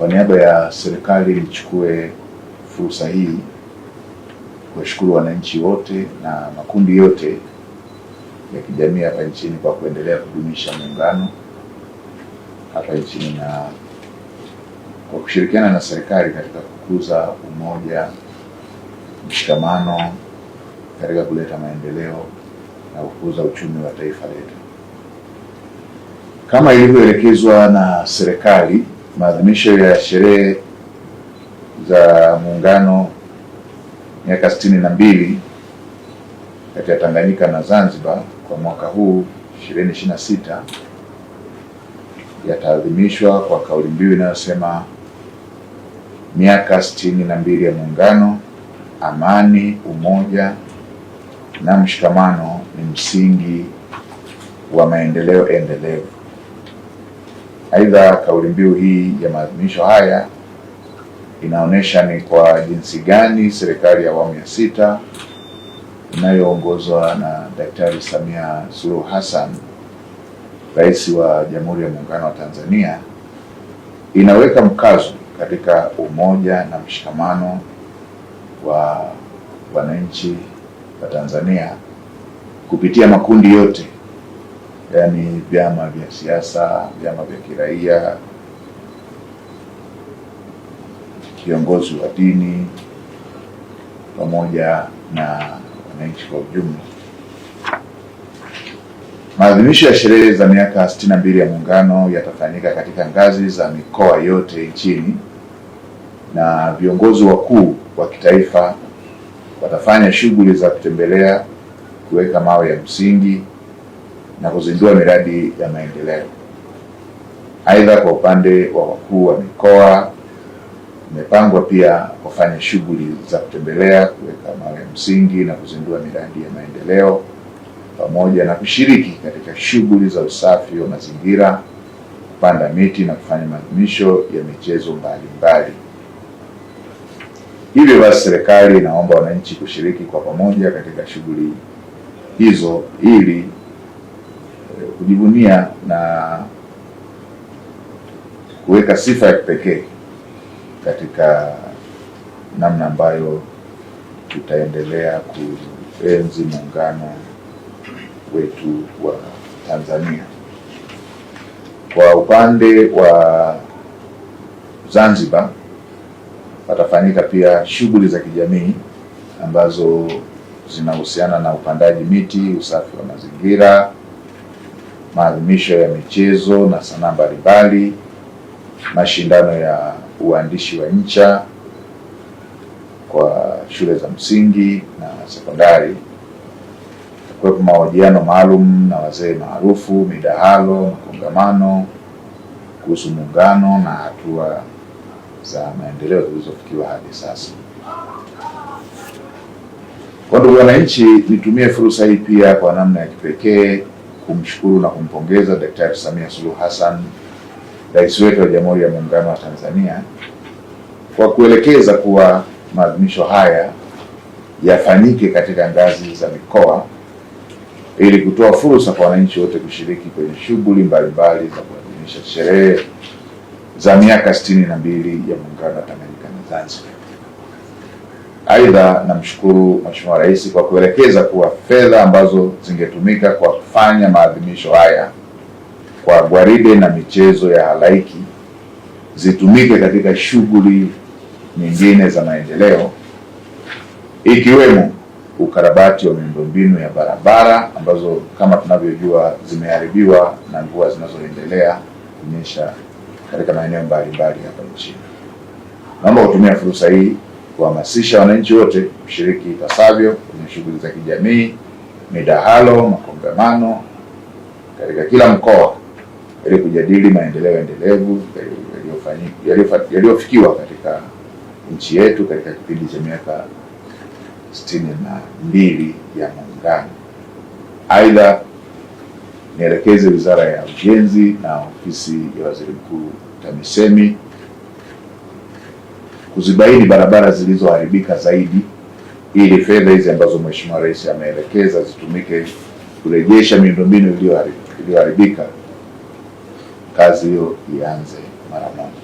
Kwa niaba ya serikali nichukue fursa hii kuwashukuru wananchi wote na makundi yote ya kijamii hapa nchini kwa kuendelea kudumisha muungano hapa nchini na kwa kushirikiana na serikali katika kukuza umoja, mshikamano katika kuleta maendeleo na kukuza uchumi wa taifa letu. Kama ilivyoelekezwa na serikali, maadhimisho ya sherehe za muungano miaka 62 kati ya Tanganyika na Zanzibar kwa mwaka huu 2026 yataadhimishwa kwa kauli mbiu inayosema miaka 62 ya muungano, amani, umoja na mshikamano ni msingi wa maendeleo endelevu. Aidha, kauli mbiu hii ya maadhimisho haya inaonyesha ni kwa jinsi gani serikali ya awamu ya 6 inayoongozwa na Daktari Samia Suluhu Hassan, Rais wa Jamhuri ya Muungano wa Tanzania, inaweka mkazo katika umoja na mshikamano wa wananchi wa Tanzania kupitia makundi yote, yaani vyama vya siasa, vyama vya kiraia, viongozi wa dini pamoja na wananchi kwa ujumla. Maadhimisho ya sherehe za miaka 62 ya muungano yatafanyika katika ngazi za mikoa yote nchini na viongozi wakuu wa kitaifa watafanya shughuli za kutembelea, kuweka mawe ya msingi na kuzindua miradi ya maendeleo. Aidha, kwa upande wa wakuu wa mikoa imepangwa pia kufanya shughuli za kutembelea, kuweka mawe ya msingi na kuzindua miradi ya maendeleo pamoja na kushiriki katika shughuli za usafi wa mazingira, kupanda miti na kufanya maadhimisho ya michezo mbalimbali. Hivyo basi, serikali inaomba wananchi kushiriki kwa pamoja katika shughuli hizo ili kujivunia na kuweka sifa ya kipekee katika namna ambayo tutaendelea kuenzi muungano wetu wa Tanzania. Kwa upande wa Zanzibar patafanyika pia shughuli za kijamii ambazo zinahusiana na upandaji miti, usafi wa mazingira, maadhimisho ya michezo na sanaa mbalimbali, mashindano ya uandishi wa insha kwa shule za msingi na sekondari, kwa mahojiano maalum na wazee maarufu, midahalo, makongamano kuhusu muungano na hatua za maendeleo zilizofikiwa hadi sasa. Kwa ndugu wananchi, nitumie fursa hii pia kwa namna ya kipekee kumshukuru na kumpongeza Daktari Samia Suluhu Hassan, Rais wetu wa Jamhuri ya Muungano wa Tanzania, kwa kuelekeza kuwa maadhimisho haya yafanyike katika ngazi za mikoa ili kutoa fursa kwa wananchi wote kushiriki kwenye shughuli mbalimbali za kuadhimisha sherehe za miaka 62 ya muungano wa Tanganyika na Zanzibar. Aidha, namshukuru Mheshimiwa Rais kwa kuelekeza kuwa fedha ambazo zingetumika kwa kufanya maadhimisho haya kwa gwaride na michezo ya halaiki zitumike katika shughuli nyingine za maendeleo, ikiwemo ukarabati wa miundombinu ya barabara ambazo kama tunavyojua zimeharibiwa na mvua zinazoendelea kunyesha katika maeneo mbalimbali hapa nchini. Naomba kutumia fursa hii kuhamasisha wananchi wote kushiriki ipasavyo kwenye shughuli za kijamii, midahalo, makongamano katika kila mkoa ili kujadili maendeleo endelevu yaliyofikiwa katika nchi yetu katika kipindi cha miaka 62 ya muungano. Aidha, nielekeze Wizara ya Ujenzi na Ofisi ya Waziri Mkuu TAMISEMI kuzibaini barabara zilizoharibika zaidi ili fedha hizi ambazo Mheshimiwa Rais ameelekeza zitumike kurejesha miundombinu iliyoharibika. Kazi hiyo ianze mara moja.